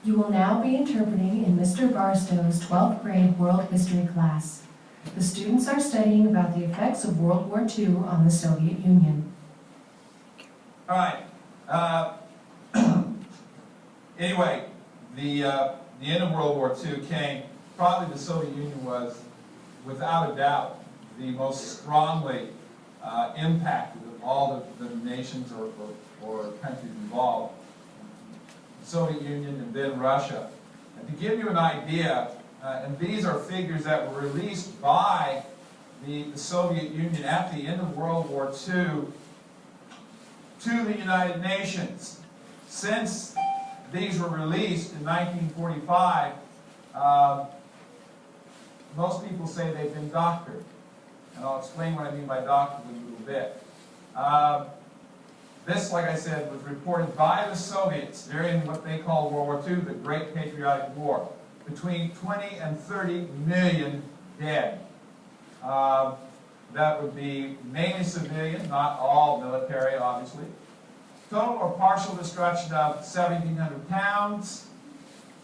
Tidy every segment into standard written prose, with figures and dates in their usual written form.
You will now be interpreting in Mr. Barstow's 12th grade World History class. The students are studying about the effects of World War II on the Soviet Union. All right. Anyway, the end of World War II came. Probably the Soviet Union was, without a doubt, the most strongly impacted of all the nations or countries involved. The Soviet Union and then Russia. And to give you an idea, and these are figures that were released by the Soviet Union at the end of World War II to the United Nations. Since these were released in 1945, most people say they've been doctored. And I'll explain what I mean by doctored in a little bit. This, like I said, was reported by the Soviets during what they called World War II, the Great Patriotic War. Between 20 and 30 million dead. That would be mainly civilian, not all military, obviously. Total or partial destruction of 1,700 towns,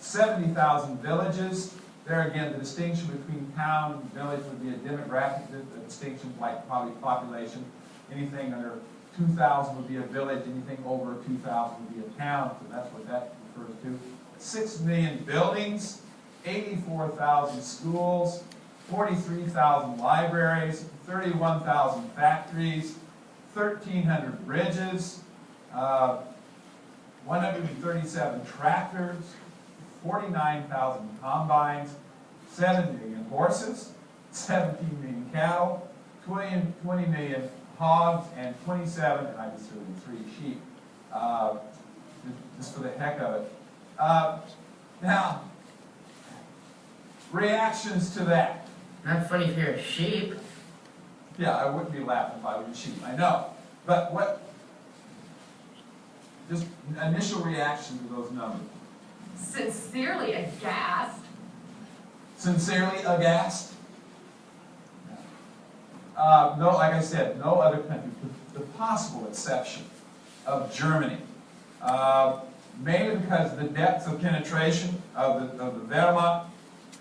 70,000 villages. There again, the distinction between town and village would be a demographic distinction, like probably population. Anything under 2,000 would be a village, anything over 2,000 would be a town, so that's what that refers to. 6 million buildings, 84,000 schools, 43,000 libraries, 31,000 factories, 1,300 bridges, 137 tractors, 49,000 combines, 7 million horses, 17 million cattle, 20 million hogs, and 27, and I just threw in 3 sheep, just for the heck of it. Now, reactions to that. Not funny if you're a sheep. Yeah, I wouldn't be laughing if I was a sheep, I know. But what, just initial reaction to those numbers? Sincerely aghast. Sincerely aghast? No, like I said, no other country, with the possible exception of Germany. Mainly because of the depth of penetration of the Wehrmacht.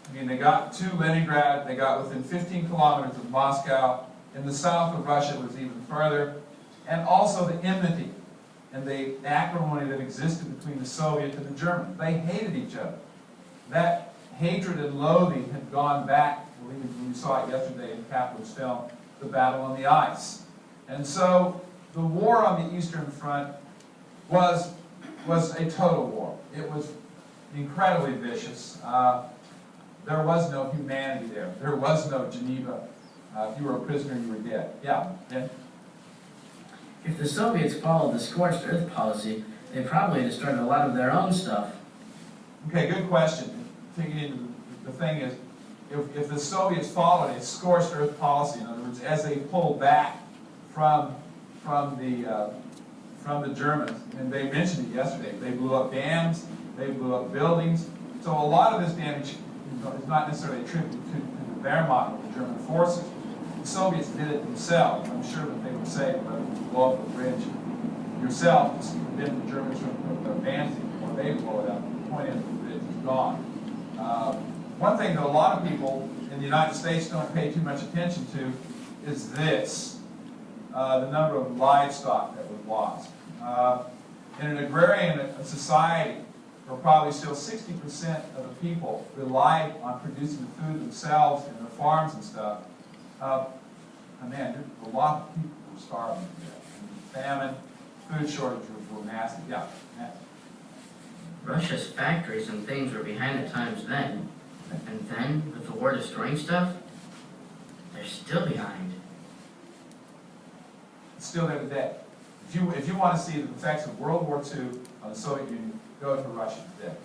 I mean, they got to Leningrad, they got within 15 kilometers of Moscow. In the south of Russia, it was even further. And also the enmity and the acrimony that existed between the Soviets and the Germans. They hated each other. That hatred and loathing had gone back, we saw it yesterday in Kaplan's film, The Battle on the Ice. And so the war on the Eastern Front was a total war. It was incredibly vicious. There was no humanity there. There was no Geneva. If you were a prisoner, you were dead. Yeah, Ben? If the Soviets followed the scorched earth policy, they probably destroyed a lot of their own stuff. Okay, good question. The thing is, if the Soviets followed a scorched earth policy, in other words, as they pulled back from the Germans, and they mentioned it yesterday, they blew up dams, they blew up buildings. So a lot of this damage is not necessarily attributed to the Wehrmacht or the German forces. The Soviets did it themselves. I'm sure that they would say, well, if you blow up a bridge yourself, just prevent the Germans from advancing before they blow it up. The point is, the bridge is gone. One thing that a lot of people in the United States don't pay too much attention to is this, the number of livestock that was lost. In an agrarian society, where probably still 60% of the people relied on producing the food themselves in their farms and stuff, man, a lot of people were starving to death. Famine, food shortages were massive. Yeah. Russia's factories and things were behind the times then. And then, with the war destroying stuff, they're still behind. It's still there today. If you want to see the effects of World War II on the Soviet Union, go to Russia today.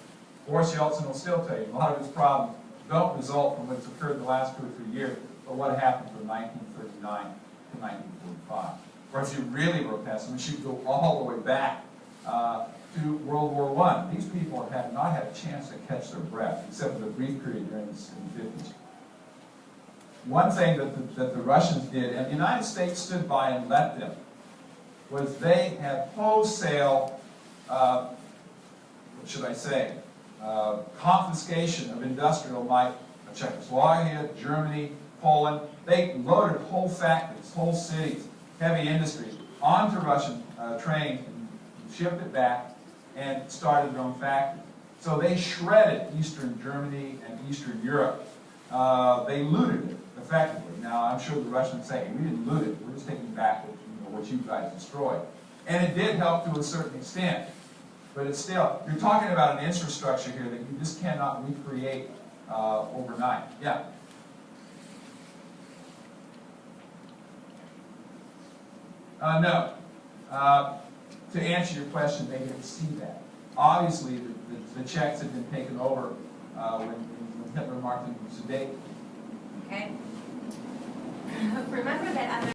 Boris Yeltsin will still tell you a lot of his problems don't result from what's occurred in the last 2 or 3 years, but what happened from 1939 to 1945. Or if you really were a pessimist, you go all the way back to World War I. These people have not had a chance to catch their breath, except for the brief period during the 50s. One thing that the Russians did, and the United States stood by and let them, was they had wholesale, what should I say, confiscation of industrial might, Czechoslovakia, Germany, Poland. They loaded whole factories, whole cities, heavy industries onto Russian trains and shipped it back and started their own factories. So they shredded Eastern Germany and Eastern Europe. They looted it effectively. Now, I'm sure the Russians say, we didn't loot it, we're just taking back what you guys destroyed. And it did help to a certain extent. But it's still, you're talking about an infrastructure here that you just cannot recreate overnight. Yeah? No. To answer your question, they didn't see that. Obviously, the Czechs had been taken over when Hitler marked them as a date. Okay. Remember that other